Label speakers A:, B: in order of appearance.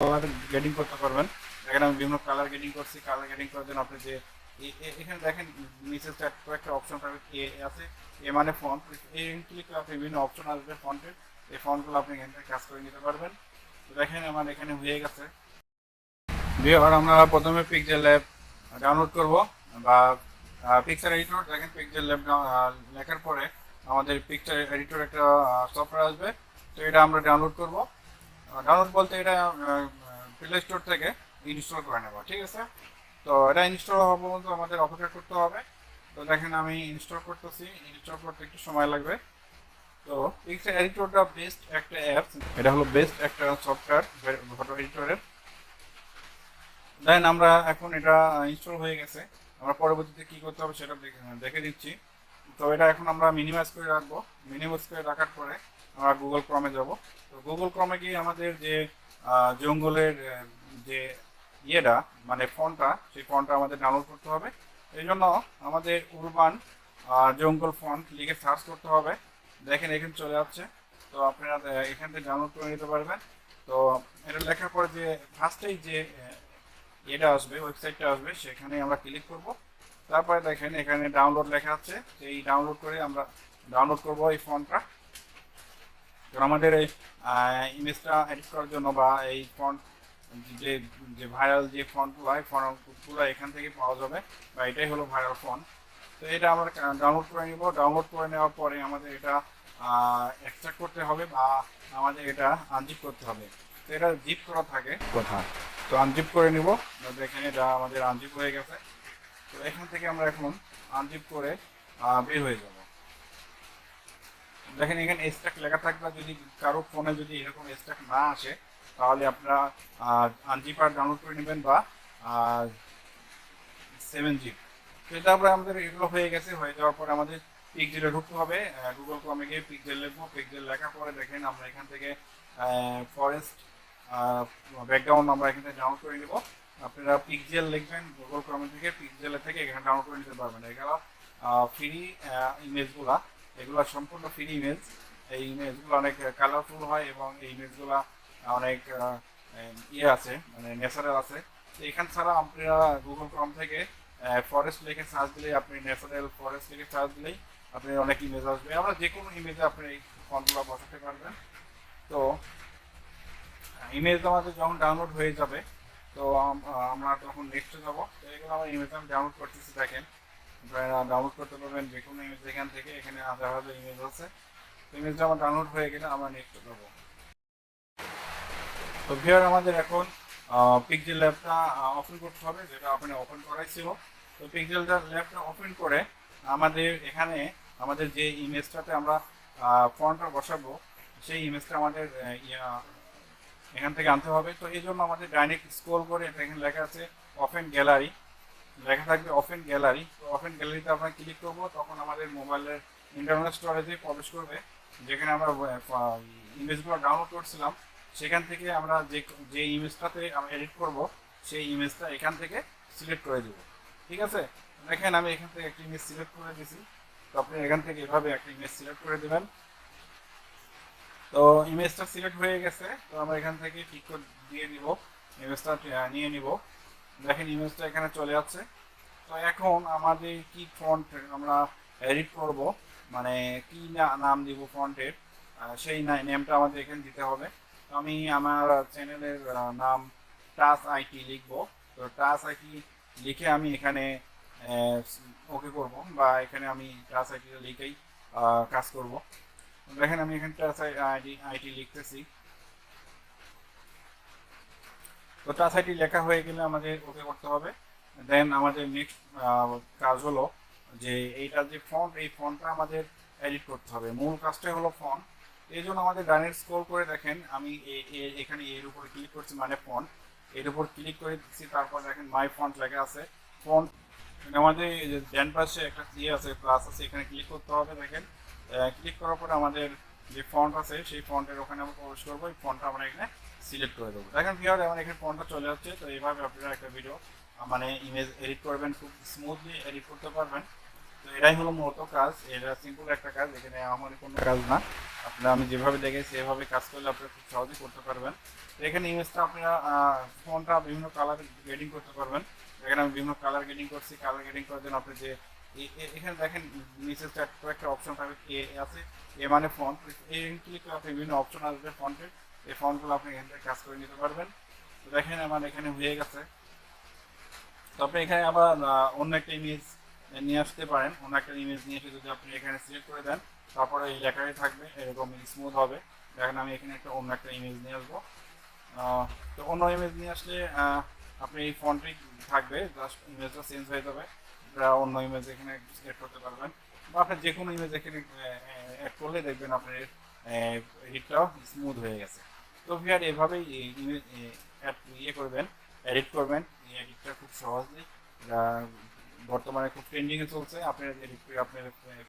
A: Colour grading করতে পারবেন। এখানে আমি বিভিন্ন কালার গ্রেডিং করছি। কালার গ্রেডিং করার জন্য আপনি যে এখানে দেখেন নিচে কয়েকটা অপশন এ আছে। এ মানে ফন্ট, এই ক্লিক করে আপনি বিভিন্ন অপশন আসবে ফন্টের। এই ফন্টগুলো আপনি এখান থেকে কাজ করে নিতে পারবেন। তো দেখেন আমার এখানে হয়ে গেছে। এবার আমরা প্রথমে পিক্সেল ল্যাব ডাউনলোড করব বা পিকচার এডিটর। দেখেন পিক্সেল ল্যাব লেখার পরে আমাদের পিকচার এডিটর একটা সফটওয়্যার আসবে। তো এটা আমরা ডাউনলোড করব। ডাউনলোড বলতে এটা প্লে স্টোর থেকে ইনস্টল করে নেব, ঠিক আছে। তো এটা ইনস্টল হওয়া পর্যন্ত আমাদের অপেক্ষা করতে হবে। তো দেখেন আমি ইনস্টল করতেছি, ইনস্টল করতে একটু সময় লাগবে। তো পিক্সেল এডিটরটা বেস্ট একটা অ্যাপস, এটা হলো বেস্ট একটা সফটওয়্যার ফটো এডিটরের। দেন আমরা এখন এটা ইনস্টল হয়ে গেছে। আমরা পরবর্তীতে কি করতে হবে সেটা দেখে দিচ্ছি। তো এটা এখন আমরা মিনিমাইজ করে রাখবো। মিনিমাইজ করে রাখার পরে আমরা গুগল ক্রমে যাব। তো গুগল ক্রমে গিয়ে আমাদের যে জঙ্গলের যে ইয়েটা মানে ফন্টটা, সেই ফন্টটা আমাদের ডাউনলোড করতে হবে। এই জন্য আমাদের উরবান জঙ্গল ফন্ট লিখে সার্চ করতে হবে। দেখেন এখানে চলে যাচ্ছে। তো আপনারা এখান থেকে ডাউনলোড করে নিতে পারবেন। তো এটা লেখার পরে যে ফার্স্টেই যে এটা আসবে, ওয়েবসাইটটা আসবে, সেখানে আমরা ক্লিক করব। তারপরে দেখেন এখানে ডাউনলোড লেখা আছে। এই ডাউনলোড করে আমরা ডাউনলোড করব এই ফন্টটা। কারণ আমাদের এই ইমেজটা এডিট করার জন্য বা এই ফন্ট যে যে ভাইরাল যে ফন্টগুলো হয় ফন্টগুলো এখান থেকে পাওয়া যাবে, বা এটাই হলো ভাইরাল ফন্ট। তো এটা আমরা ডাউনলোড করে নিব। ডাউনলোড করে নেওয়ার পরে আমাদের এটা এক্সট্রাক্ট করতে হবে বা আমাদের এটা আনজিপ করতে হবে। তো এটা জিপ করা থাকে কথা। তো আনজিপ করে নিব। দেখেন এটা আমাদের আনজিপ হয়ে গেছে। তো এখান থেকে আমরা এখন আনজিপ করে বের হয়ে যাব। দেখেন এখানে স্ট্যাক লেখা থাকবে। যদি কারো ফোনে যদি এরকম স্ট্যাক না আসে তাহলে আপনারা আনজিপার ডাউনলোড করে নেবেন বা 7 জিপ। তো এটা আমাদের এগুলো হয়ে গেছে। হয়ে যাওয়ার পরে আমাদের পিক্সেলে ঢুকতে হবে। গুগল ক্রমে গিয়ে পিক্সেল লিখবো। পিক্সেল লেখার পরে দেখেন আমরা এখান থেকে ফরেস্ট ব্যাকগ্রাউন্ড আমরা এখান থেকে ডাউনলোড করে নেব। আপনারা পিক্সেল লিখবেন গুগল ক্রমে থেকে, পিক্সেলের থেকে এখানে ডাউনলোড করে নিতে পারবেন। এগুলো ফ্রি ইমেজগুলা, এগুলো সম্পূর্ণ ফ্রি ইমেজ। এই ইমেজগুলো অনেক কালারফুল হয় এবং এই ইমেজগুলো অনেক ইয়ে আছে, মানে ন্যাচারাল আছে। তো এখান ছাড়া আপনারা গুগল ক্রম থেকে ফরেস্ট লিখে সার্চ দিলেই, আপনি ন্যাচারাল ফরেস্ট লিখে সার্চ দিলেই আপনি অনেক ইমেজ আসবে। আমরা যে কোনো ইমেজে আপনি এই ফন্টগুলো বসাতে পারবেন। তো ইমেজ আমাদের যখন ডাউনলোড হয়ে যাবে তো আমরা তখন নেক্সটে যাবো। তো এগুলো আমার ইমেজ আমি ডাউনলোড করতেছি। দেখেন আপনারা ডাউনলোড করতে পারবেন যে কোনো ইমেজ এখান থেকে। এখানে হাজার হাজার ইমেজ আছে। তো ইমেজটা আমার ডাউনলোড হয়ে গেলে আমরা নেক্সটে যাবো। তো ভিউয়ার আমাদের এখন পিক্সেল ল্যাবটা ওপেন করতে হবে, যেটা আপনি ওপেন করাই ছিল। তো পিক্সেল ল্যাবটা ওপেন করে আমাদের এখানে আমাদের যে ইমেজটাতে আমরা ফন্টটা বসাবো সেই ইমেজটা আমাদের এখান থেকে আনতে হবে। তো এই জন্য আমাদের ডাইরেক্ট স্ক্রল করে এখানে লেখা আছে ওপেন গ্যালারি, লেখা থাকবে ওপেন গ্যালারি। তো ওপেন গ্যালারিতে আমরা ক্লিক করব, তখন আমাদের মোবাইলের ইন্টারনাল স্টোরেজে প্রবেশ করবে, যেখানে আমরা ইমেজগুলো ডাউনলোড করছিলাম। সেখান থেকে আমরা যে যে ইমেজটাতে আমরা এডিট করব সেই ইমেজটা এখান থেকে সিলেক্ট করে দেব, ঠিক আছে। দেখেন আমি এখান থেকে একটা ইমেজ সিলেক্ট করে দিয়েছি। তো আপনি এখান থেকে এভাবে একটা ইমেজ সিলেক্ট করে দেবেন। তো ইমেজটা সিলেক্ট হয়ে গেছে। তো আমরা এখান থেকে টিক করে দিয়ে দিব, ইমেজটা নিয়ে নিব। দেখেন ইমেজটা এখানে চলে যাচ্ছে। তো এখন আমাদের কি ফন্ট আমরা এডিট করব, মানে কি নাম দিব ফন্টের, সেই নেমটা আমাদের এখানে দিতে হবে। তো আমি আমার চ্যানেলের নাম টাচ আইটি লিখব। তো টাচ আইটি লিখে আমি এখানে ওকে করব, বা এখানে আমি টাচ আইটি লিখেই কাজ করব। দেখেন আমি এখানে টাচ আইটি লিখতেছি। তো টাচ আইটি লেখা হয়ে গেলে আমাদের ওকে করতে হবে। দেন আমাদের নেক্সট কাজ হলো যে এইটা যে ফন্ট, এই ফন্টটা আমাদের এডিট করতে হবে। মূল কাজটাই হলো ফন্ট। এই জন্য আমাদের ডাইরেক্ট স্ক্রল করে দেখেন আমি এখানে এর উপরে ক্লিক করছি, মানে ফন্ট, এর উপর ক্লিক করে দিচ্ছি। তারপর দেখেন মাই ফন্ট লেখা আছে। ফন্ট আমাদের ডান পাশে একটা ইয়ে আছে, প্লাস আছে, এখানে ক্লিক করতে হবে। দেখেন ক্লিক করার পরে আমাদের যে ফন্ট আছে সেই ফন্টের ওখানে আমরা প্রবেশ করবো। এই ফন্টটা আমরা এখানে সিলেক্ট করে দেবো। দেখেন ভিউয়ার আমার এখানে ফন্টটা চলে যাচ্ছে। তো এইভাবে আপনারা একটা ভিডিও মানে ইমেজ এডিট করবেন, খুব স্মুথলি এডিট করতে পারবেন। তো এটাই হলো মূলত কাজ। এটা সিম্পল একটা কাজ, এখানে আমার কোনো কাজ না। আপনারা আমি যেভাবে দেখেছি এভাবে কাজ করলে আপনারা খুব সহজেই করতে পারবেন। তো এখানে ইমেজটা আপনারা ফোনটা বিভিন্ন কালার গ্রেডিং করতে পারবেন। এখানে আমি বিভিন্ন কালার গ্রেডিং করছি। কালার গ্রেডিং করার জন্য আপনি যে এখানে দেখেন নিচে একটা অপশন থাকবে এ আছে, এ মানে ফন্ট। এই ক্লিক করে আপনি বিভিন্ন অপশন আসবে ফন্টের, এই ফন্টগুলো আপনি এখান থেকে কাজ করে নিতে পারবেন। তো দেখেন আমার এখানে হয়ে গেছে। তো আপনি এখানে আবার অন্য একটা ইমেজ নিয়ে আসতে পারেন। অন্য একটা ইমেজ নিয়ে এসে যদি আপনি এখানে সিলেক্ট করে দেন, তারপরে এই লেখাটাই থাকবে, এরকম স্মুথ হবে। দেখেন আমি এখানে অন্য একটা ইমেজ নিয়ে আসবো। তো অন্য ইমেজ নিয়ে আসলে আপনি এই ফন্টই থাকবে, জাস্ট ইমেজটা চেঞ্জ হয়ে যাবে। আপনারা অন্য ইমেজ এখানে সিলেক্ট করতে পারবেন, বা আপনি যে কোনো ইমেজ এখানে অ্যাড করলে দেখবেন আপনার এডিটটাও স্মুথ হয়ে গেছে। তো ভিআর এভাবেই ইমেজ ইয়ে করবেন, এডিট করবেন। এই এডিটটা খুব সহজেই বর্তমানে খুব ট্রেন্ডিংয়ে চলছে। আপনার এডিট করে আপনার